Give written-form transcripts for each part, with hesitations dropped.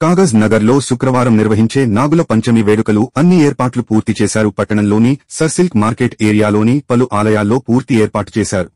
కాగజ్ నగర్లో శుక్రవారం నిర్వహించే నాగుల పంచమి వేడుకలు అన్ని ఏర్పాట్లు పూర్తి చేశారు. పట్టణంలోని సర్సిల్క్ మార్కెట్ ఏరియాలోని పలు ఆలయాల్లో పూర్తి ఏర్పాటు చేశారు.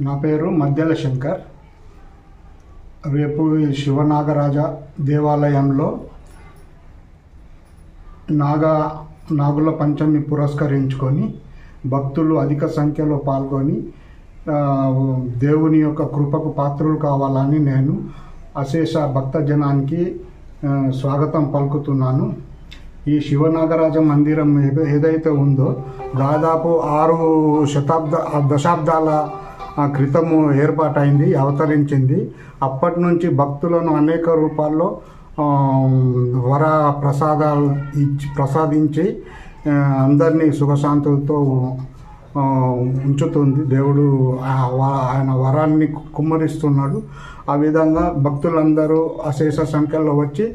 నా పేరు మధ్యల శంకర్. రేపు శివనాగరాజ దేవాలయంలో నాగుల పంచమి పురస్కరించుకొని భక్తులు అధిక సంఖ్యలో పాల్గొని దేవుని యొక్క కృపకు పాత్రులు కావాలని నేను అశేష భక్తజనానికి స్వాగతం పలుకుతున్నాను. ఈ శివనాగరాజ మందిరం ఏదైతే ఉందో దాదాపు 6 దశాబ్దాల క్రితము ఏర్పాటైంది, అవతరించింది. అప్పటి నుంచి భక్తులను అనేక రూపాల్లో వర ప్రసాదాలు ప్రసాదించి అందరినీ సుఖశాంతులతో ఉంచుతుంది. దేవుడు ఆయన వరాన్ని కుమ్మరిస్తున్నాడు. ఆ విధంగా భక్తులందరూ అశేష సంఖ్యలో వచ్చి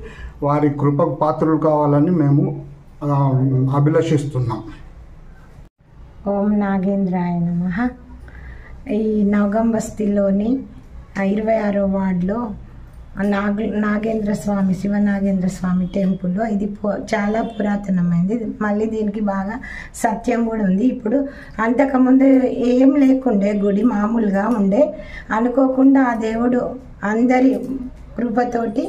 వారి కృపకు పాత్రలు కావాలని మేము అభిలషిస్తున్నాం. ఓం నాగేంద్రాయ నమః. ఈ నవగం బస్తీలోని 26వ వార్డులో నాగేంద్ర స్వామి శివనాగేంద్ర స్వామి టెంపుల్లో ఇది చాలా పురాతనమైంది. మళ్ళీ దీనికి బాగా సత్యం కూడా ఉంది. ఇప్పుడు అంతకుముందు ఏం లేకుండే, గుడి మామూలుగా ఉండే. అనుకోకుండా ఆ దేవుడు అందరి కృపతోటి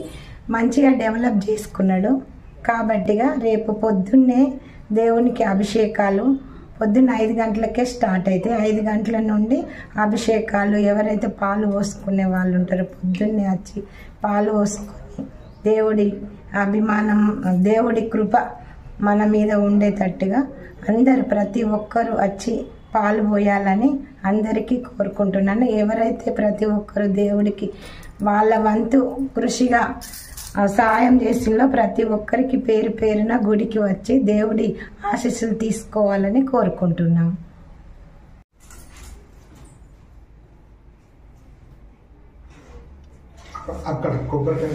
మంచిగా డెవలప్ చేసుకున్నాడు. కాబట్టిగా రేపు పొద్దున్నే దేవునికి అభిషేకాలు పొద్దున్న 5 గంటలకే స్టార్ట్ అయితే 5 గంటల నుండి అభిషేకాలు, ఎవరైతే పాలు పోసుకునే వాళ్ళు ఉంటారో పొద్దున్నే వచ్చి పాలు పోసుకొని దేవుడి అభిమానం, దేవుడి కృప మన మీద ఉండేటట్టుగా అందరు ప్రతి ఒక్కరు వచ్చి పాలు పోయాలని అందరికీ కోరుకుంటున్నాను. ఎవరైతే ప్రతి ఒక్కరు దేవుడికి వాళ్ళ వంతు కృషిగా సహాయం చేసిందో ప్రతి ఒక్కరికి పేరు పేరున గుడికి వచ్చి దేవుడి ఆశీస్సులు తీసుకోవాలని కోరుకుంటున్నాం. అక్కడ కొబ్బరికాయ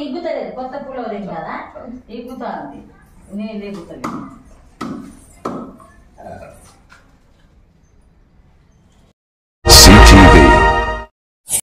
ఇగ్గుతుంది కొత్త పులవరేం కదా, ఇగ్గుతుంది నేను ఇగ్గుతుంది.